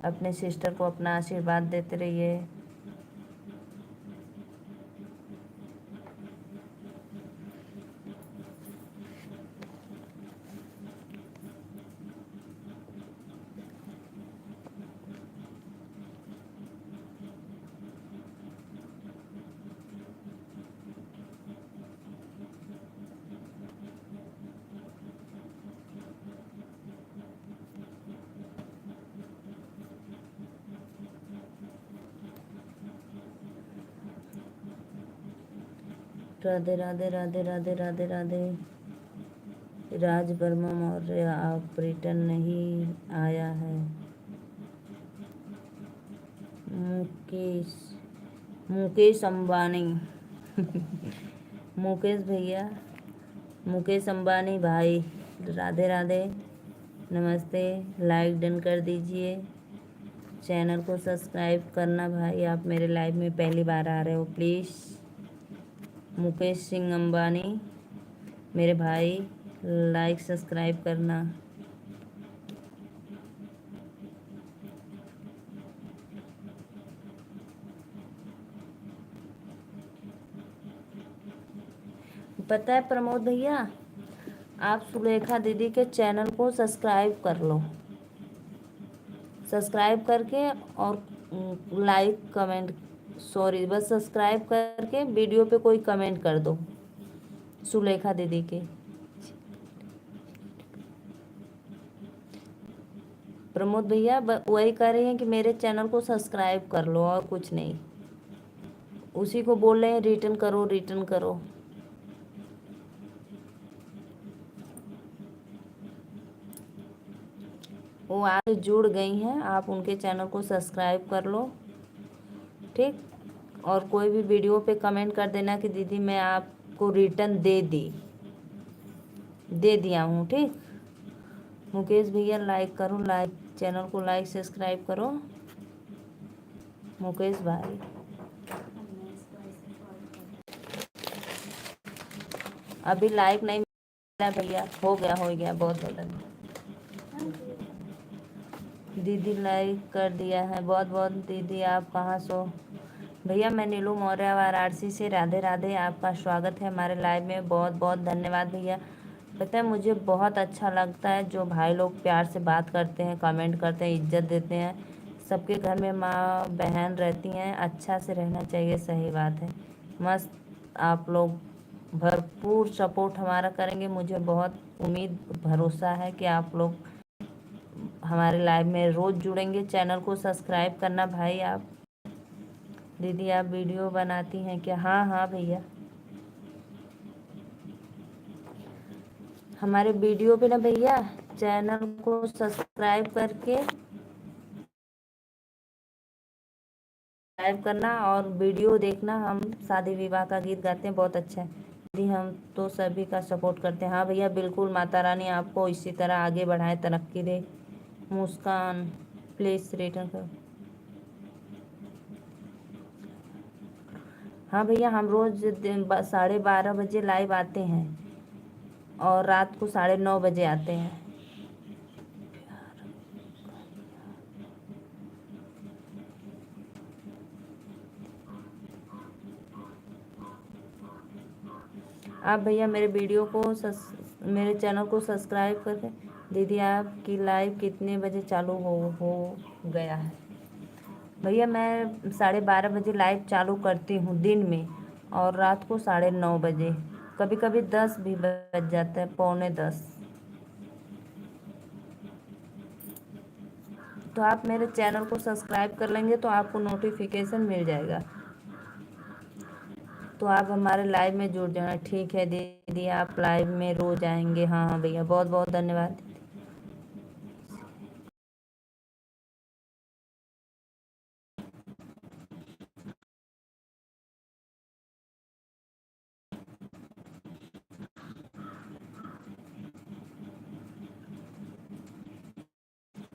अपने सिस्टर को अपना आशीर्वाद देते रहिए। राधे राधे राधे राधे राधे राधे। राज वर्मा मौर्य आप रिटर्न नहीं आया है। मुकेश मुकेश अंबानी मुकेश भैया, मुकेश अंबानी भाई, राधे राधे, नमस्ते। लाइक डन कर दीजिए, चैनल को सब्सक्राइब करना भाई। आप मेरे लाइव में पहली बार आ रहे हो, प्लीज़। मुकेश सिंह अंबानी मेरे भाई, लाइक सब्सक्राइब करना। पता है प्रमोद भैया, आप सुलेखा दीदी के चैनल को सब्सक्राइब कर लो, सब्सक्राइब करके और लाइक कमेंट, सॉरी बस सब्सक्राइब करके वीडियो पे कोई कमेंट कर दो सुलेखा दीदी के। प्रमोद भैया वही कह रही हैं कि मेरे चैनल को सब्सक्राइब कर लो, और कुछ नहीं, उसी को बोल रहे हैं रिटर्न करो रिटर्न करो। वो आगे जुड़ गई हैं, आप उनके चैनल को सब्सक्राइब कर लो, ठीक। और कोई भी वीडियो पे कमेंट कर देना कि दीदी मैं आपको रिटर्न दे दिया हूँ, ठीक। मुकेश भैया लाइक करो, लाइक, चैनल को लाइक सब्सक्राइब करो मुकेश भाई। अभी लाइक नहीं मिला भैया, हो गया, बहुत बहुत धन्यवाद। दीदी लाइक कर दिया है, बहुत बहुत। दीदी आप कहाँ से हो? भैया मैं नीलू मौर्य वाराणसी से। राधे राधे, आपका स्वागत है हमारे लाइव में, बहुत बहुत धन्यवाद भैया। पता है मुझे बहुत अच्छा लगता है जो भाई लोग प्यार से बात करते हैं, कमेंट करते हैं, इज्जत देते हैं। सबके घर में माँ बहन रहती हैं, अच्छा से रहना चाहिए, सही बात है। मस्त, आप लोग भरपूर सपोर्ट हमारा करेंगे, मुझे बहुत उम्मीद भरोसा है कि आप लोग हमारे लाइव में रोज़ जुड़ेंगे। चैनल को सब्सक्राइब करना भाई आप। दीदी आप वीडियो बनाती हैं क्या? हाँ हाँ भैया, हमारे वीडियो पे ना भैया चैनल को सब्सक्राइब करके लाइव करना और वीडियो देखना। हम शादी विवाह का गीत गाते हैं, बहुत अच्छा है दीदी, हम तो सभी का सपोर्ट करते हैं। हाँ भैया बिल्कुल, माता रानी आपको इसी तरह आगे बढ़ाए, तरक्की दे। मुस्कान प्लीज़ रिटर्न करो। हाँ भैया, हम रोज 12:30 बजे लाइव आते हैं और रात को 9:30 बजे आते हैं। आप भैया मेरे चैनल को सब्सक्राइब करके। दीदी आपकी लाइव कितने बजे चालू हो गया है? भैया मैं 12:30 बजे लाइव चालू करती हूँ दिन में, और रात को 9:30 बजे। कभी कभी 10 भी बज जाता है, 9:45। तो आप मेरे चैनल को सब्सक्राइब कर लेंगे तो आपको नोटिफिकेशन मिल जाएगा, तो आप हमारे लाइव में जुड़ जाना। ठीक है दीदी, आप लाइव में रोज आएंगे? हाँ हाँ भैया, बहुत बहुत धन्यवाद।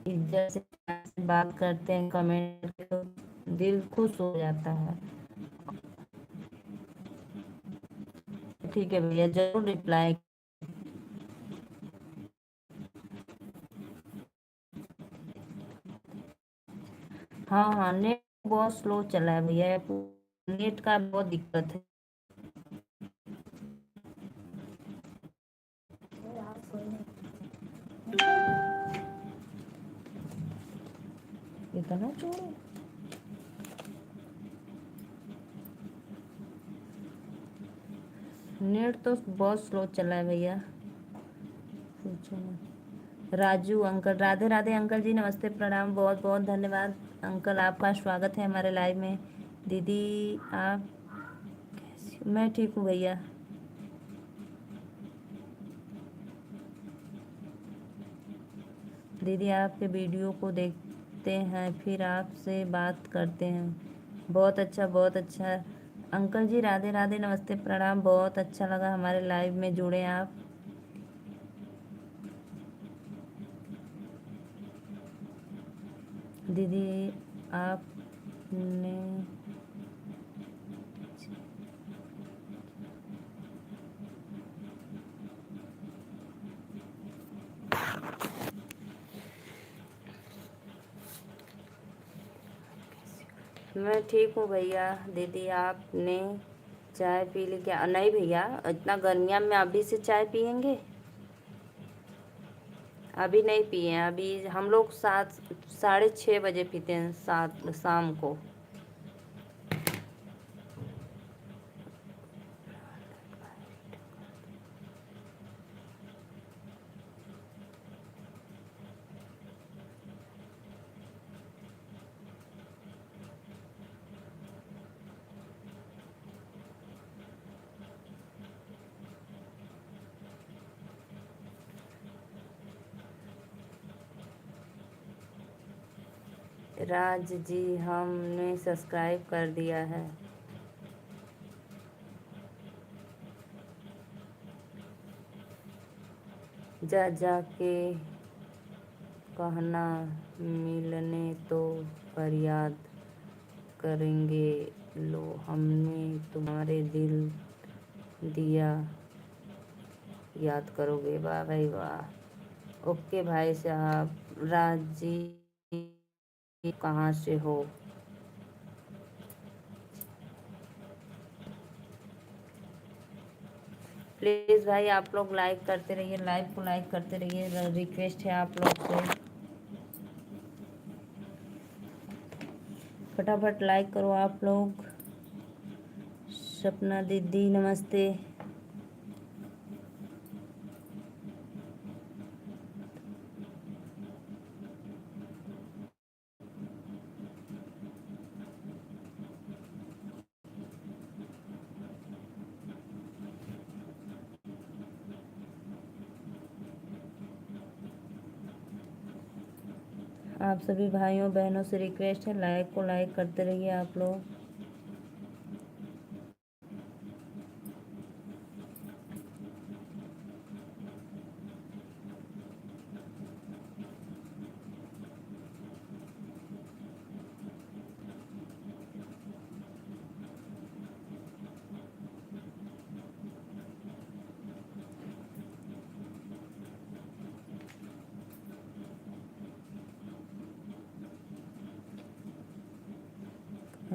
इज्जत से बात करते हैं, कमेंट तो दिल खुश हो जाता है। ठीक है भैया, जरूर रिप्लाई। हाँ हाँ, नेट बहुत स्लो चला है भैया, नेट का बहुत दिक्कत है। इतना छोड़ो, नेट तो बहुत स्लो चला है भैया, पूछो मत। राजू अंकल, राधे राधे अंकल जी, नमस्ते प्रणाम, बहुत बहुत धन्यवाद अंकल, आपका स्वागत है हमारे लाइव में। दीदी आप कैसी हो? मैं ठीक हूँ भैया। दीदी आपके वीडियो को देखते हैं, फिर आपसे बात करते हैं। बहुत अच्छा, बहुत अच्छा। अंकल जी राधे राधे, नमस्ते प्रणाम, बहुत अच्छा लगा हमारे लाइव में जुड़े आप। दीदी आपने मैं ठीक हूँ भैया। दीदी आपने चाय पी ली क्या? नहीं भैया, इतना गर्मियाँ में अभी से चाय पियेंगे? अभी नहीं पिए हैं, अभी हम लोग 6:30 बजे पीते हैं, शाम को। राज जी हमने सब्सक्राइब कर दिया है। जा जा के कहना, मिलने तो फरियाद करेंगे, लो हमने तुम्हारे दिल दिया, याद करोगे? वाह भाई वाह। ओके भाई साहब। राज जी कहाँ से हो? प्लीज़ भाई आप लोग लाइक करते रहिए, लाइव को लाइक करते रहिए, रिक्वेस्ट है आप लोग से। फटाफट लाइक करो आप लोग। सपना दीदी नमस्ते। आप सभी भाइयों बहनों से रिक्वेस्ट है, लाइक को लाइक करते रहिए आप लोग।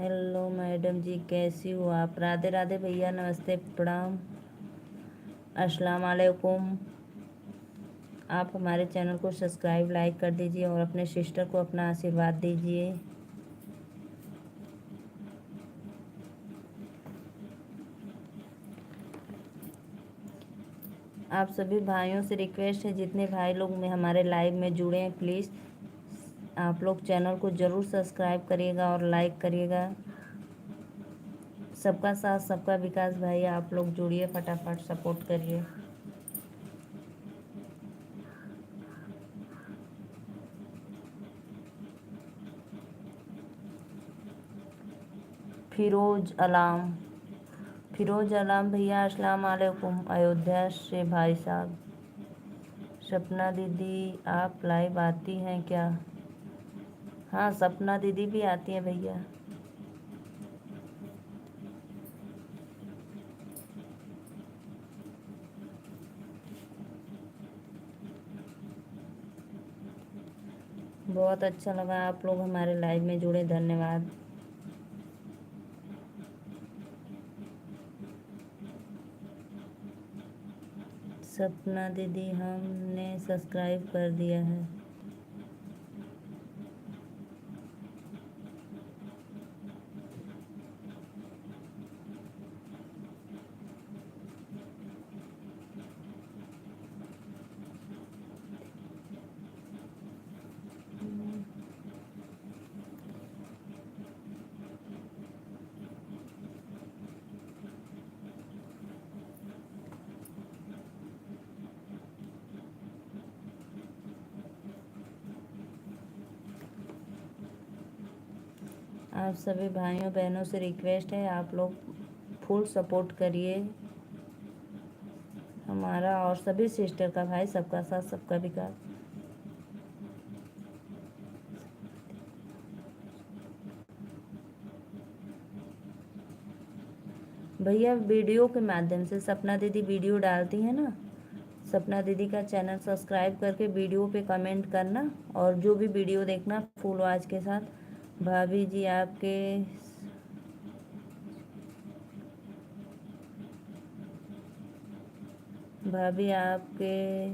हेलो मैडम जी, कैसी हो आप? राधे राधे भैया, नमस्ते, प्रणाम, अस्सलाम वालेकुम। आप हमारे चैनल को सब्सक्राइब लाइक कर दीजिए और अपने सिस्टर को अपना आशीर्वाद दीजिए। आप सभी भाइयों से रिक्वेस्ट है, जितने भाई लोग में हमारे लाइव में जुड़े हैं, प्लीज़ आप लोग चैनल को ज़रूर सब्सक्राइब करिएगा और लाइक करिएगा। सबका साथ सबका विकास भाई, आप लोग जुड़िए, फटाफट सपोर्ट करिए। फिरोज अलाम भैया, अस्सलाम वालेकुम। अयोध्या से भाई साहब। सपना दीदी, आप लाइव आती हैं क्या? हाँ, सपना दीदी भी आती है भैया। बहुत अच्छा लगा आप लोग हमारे लाइव में जुड़े, धन्यवाद। सपना दीदी, हमने सब्सक्राइब कर दिया है। आप सभी भाइयों बहनों से रिक्वेस्ट है, आप लोग फुल सपोर्ट करिए हमारा और सभी सिस्टर का। भाई सबका साथ सबका विकास। भैया वीडियो के माध्यम से सपना दीदी वीडियो डालती है ना, सपना दीदी का चैनल सब्सक्राइब करके वीडियो पे कमेंट करना और जो भी वीडियो देखना फुल आवाज के साथ। भाभी जी आपके भाभी आपके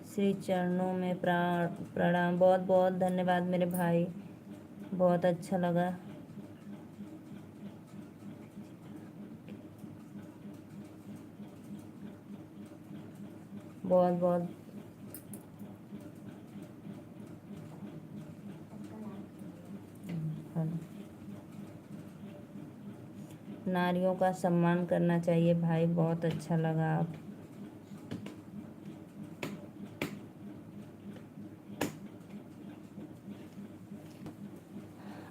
श्री चरणों में प्रणाम। बहुत बहुत धन्यवाद मेरे भाई, बहुत अच्छा लगा। बहुत बहुत नारियों का सम्मान करना चाहिए भाई, बहुत अच्छा लगा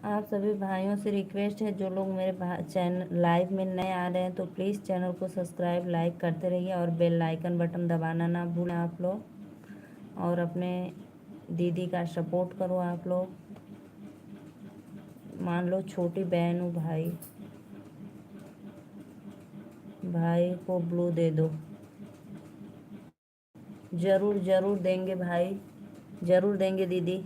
आप सभी भाइयों से रिक्वेस्ट है, जो लोग मेरे चैनल लाइव में नए आ रहे हैं तो प्लीज़ चैनल को सब्सक्राइब लाइक करते रहिए और बेल आइकन बटन दबाना ना भूलें आप लोग। और अपने दीदी का सपोर्ट करो आप लोग। मान लो छोटी बहन हूँ भाई, भाई को ब्लू दे दो। ज़रूर ज़रूर देंगे भाई, ज़रूर देंगे दीदी।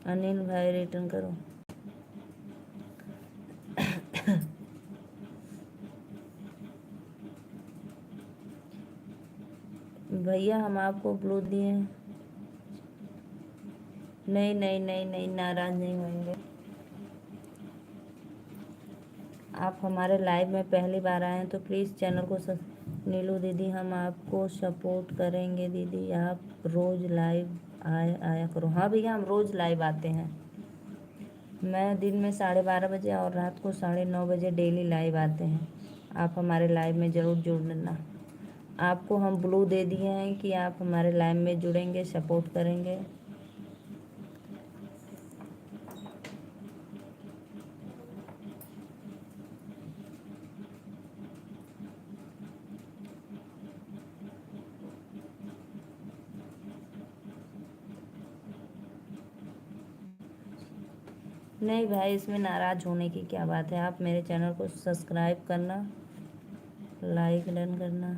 अनिल भाई रिटर्न करो। भैया हम आपको ब्लू दिए। नहीं नहीं नहीं नहीं, नाराज़ नहीं होंगे। आप हमारे लाइव में पहली बार आए हैं तो प्लीज़ चैनल को नीलू दीदी, हम आपको सपोर्ट करेंगे दीदी, आप रोज़ लाइव आया करो। हाँ भैया, हम रोज़ लाइव आते हैं। मैं दिन में 12:30 बजे और रात को 9:30 बजे डेली लाइव आते हैं। आप हमारे लाइव में ज़रूर जुड़ना। आपको हम ब्लू दे दिए हैं कि आप हमारे लाइव में जुड़ेंगे, सपोर्ट करेंगे। नहीं भाई, इसमें नाराज़ होने की क्या बात है। आप मेरे चैनल को सब्सक्राइब करना, लाइक डन करना।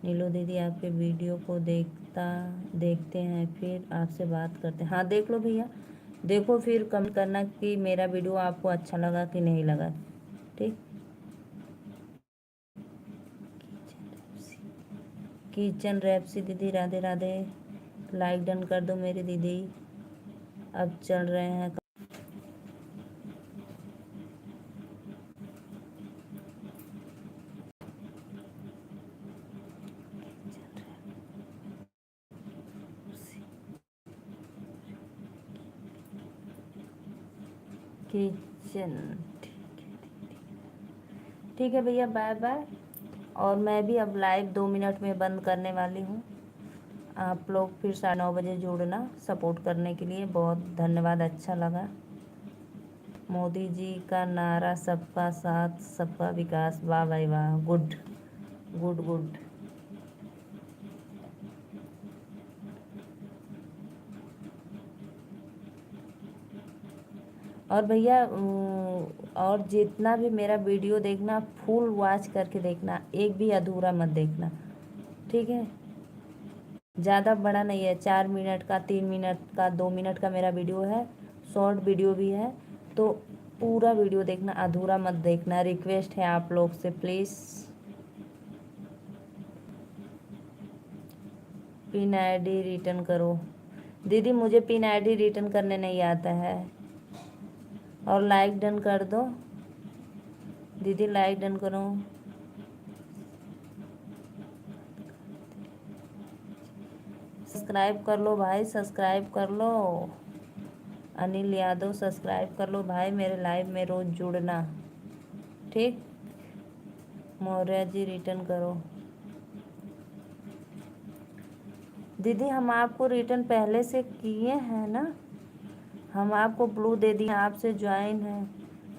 नीलू दीदी आपके वीडियो को देखते हैं, फिर आपसे बात करते हैं। हाँ देख लो भैया, देखो फिर कमेंट करना कि मेरा वीडियो आपको अच्छा लगा कि नहीं लगा। ठीक। किचन रेपसी दीदी राधे राधे, लाइक डन कर दो मेरी दीदी। अब चल रहे हैं। किचन, ठीक है भैया, बाय बाय। और मैं भी अब लाइव 2 मिनट में बंद करने वाली हूँ। आप लोग फिर 9:30 जुड़ना सपोर्ट करने के लिए। बहुत धन्यवाद, अच्छा लगा। मोदी जी का नारा सबका साथ सबका विकास, वाह भाई वाह, गुड गुड गुड। और भैया और जितना भी मेरा वीडियो देखना, फुल वॉच करके देखना, एक भी अधूरा मत देखना, ठीक है। ज़्यादा बड़ा नहीं है, 4 मिनट का, 3 मिनट का, 2 मिनट का मेरा वीडियो है। शॉर्ट वीडियो भी है, तो पूरा वीडियो देखना, अधूरा मत देखना। रिक्वेस्ट है आप लोग से, प्लीज़। पिन आईडी रिटर्न करो दीदी, मुझे पिन आईडी रिटर्न करने नहीं आता है। और लाइक डन कर दो दीदी, लाइक डन करो। सब्सक्राइब कर लो भाई, सब्सक्राइब कर लो। अनिल यादव सब्सक्राइब कर लो भाई, मेरे लाइव में रोज़ जुड़ना, ठीक। मौर्य जी रिटर्न करो दीदी, हम आपको रिटर्न पहले से किए हैं ना। हम आपको ब्लू दे दिए, आपसे ज्वाइन है।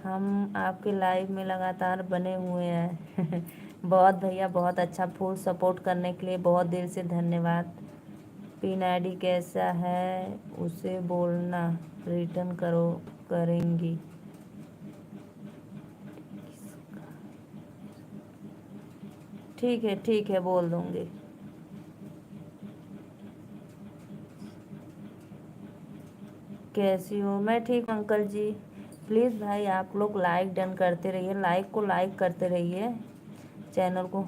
हम आपके लाइव में लगातार बने हुए हैं। बहुत भैया, बहुत अच्छा, फुल सपोर्ट करने के लिए बहुत दिल से धन्यवाद। पिन आईडी कैसा है उसे बोलना, रिटर्न करो, करेंगी। ठीक है, बोल दूंगी। कैसी हो? मैं ठीक हूँ अंकल जी। प्लीज़ भाई आप लोग लाइक डन करते रहिए, लाइक को लाइक करते रहिए चैनल को।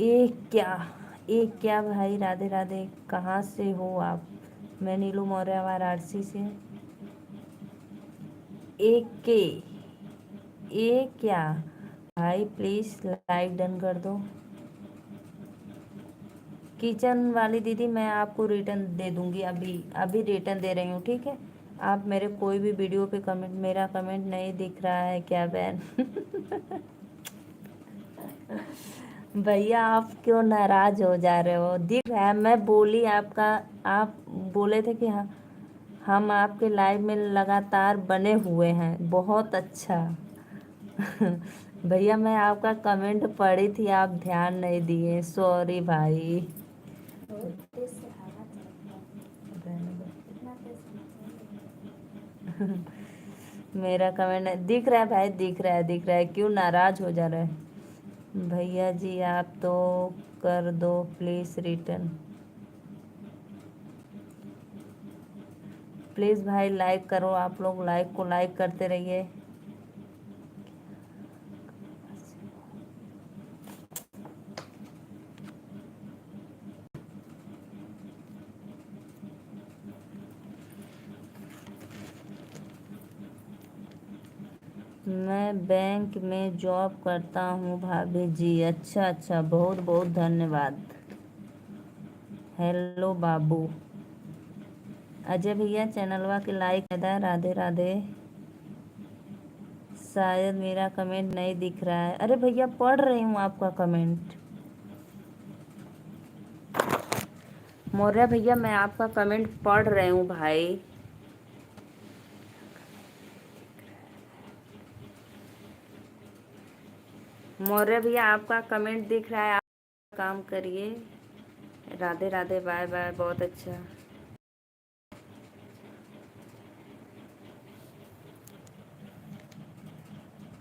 एक क्या भाई, राधे राधे, कहाँ से हो आप? मैं नीलू मौर्य, वाराणसी से। के क्या भाई, प्लीज़ लाइक डन कर दो। किचन वाली दीदी, मैं आपको रिटर्न दे दूंगी, अभी अभी रिटर्न दे रही हूँ, ठीक है। आप मेरे कोई भी वीडियो पे कमेंट, मेरा कमेंट नहीं दिख रहा है क्या बहन? भैया आप क्यों नाराज हो जा रहे हो? दिख रहा है, मैं बोली आपका। आप बोले थे कि हाँ, हम आपके लाइव में लगातार बने हुए हैं, बहुत अच्छा। भैया मैं आपका कमेंट पढ़ी थी, आप ध्यान नहीं दिए, सॉरी भाई। मेरा कमेंट दिख रहा है भाई, दिख रहा है, दिख रहा है, क्यों नाराज हो जा रहा है? भैया जी आप तो कर दो प्लीज़ रिटर्न। प्लीज़ भाई लाइक करो, आप लोग लाइक को लाइक करते रहिए। मैं बैंक में जॉब करता हूँ भाभी जी। अच्छा अच्छा, बहुत बहुत धन्यवाद। हेलो बाबू। अजय भैया चैनलवा के लाइक है, राधे राधे। शायद मेरा कमेंट नहीं दिख रहा है। अरे भैया पढ़ रही हूँ आपका कमेंट। मौर्य भैया मैं आपका कमेंट पढ़ रही हूँ भाई। मौर्य भैया आपका कमेंट दिख रहा है, आप काम करिए। राधे राधे, बाय बाय, बहुत अच्छा।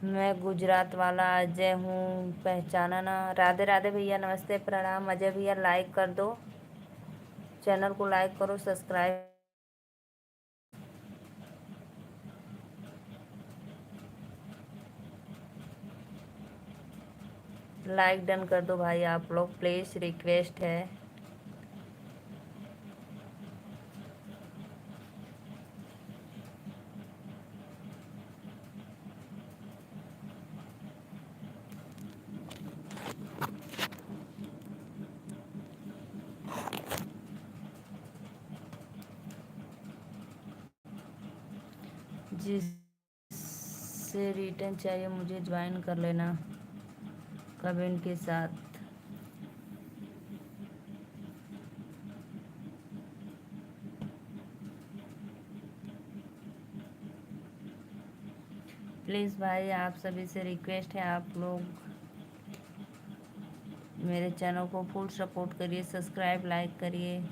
मैं गुजरात वाला अजय हूँ, पहचाना ना। राधे राधे भैया, नमस्ते प्रणाम। अजय भैया लाइक कर दो, चैनल को लाइक करो, सब्सक्राइब। लाइक डन कर दो भाई आप लोग, प्लीज़ रिक्वेस्ट है। जिससे रिटर्न चाहिए मुझे ज्वाइन कर लेना कमेंट के साथ। प्लीज़ भाई आप सभी से रिक्वेस्ट है, आप लोग मेरे चैनल को फुल सपोर्ट करिए, सब्सक्राइब लाइक करिए।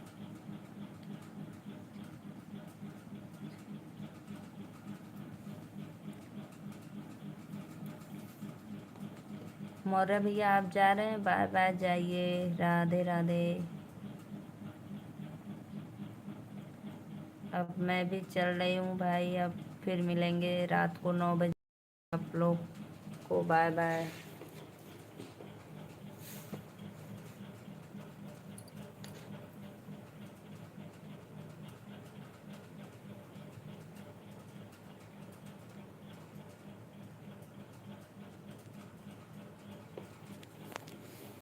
मौर्य भैया आप जा रहे हैं, बाय बाय जाइए, राधे राधे। अब मैं भी चल रही हूँ भाई, अब फिर मिलेंगे रात को 9 बजे। आप लोग को बाय बाय।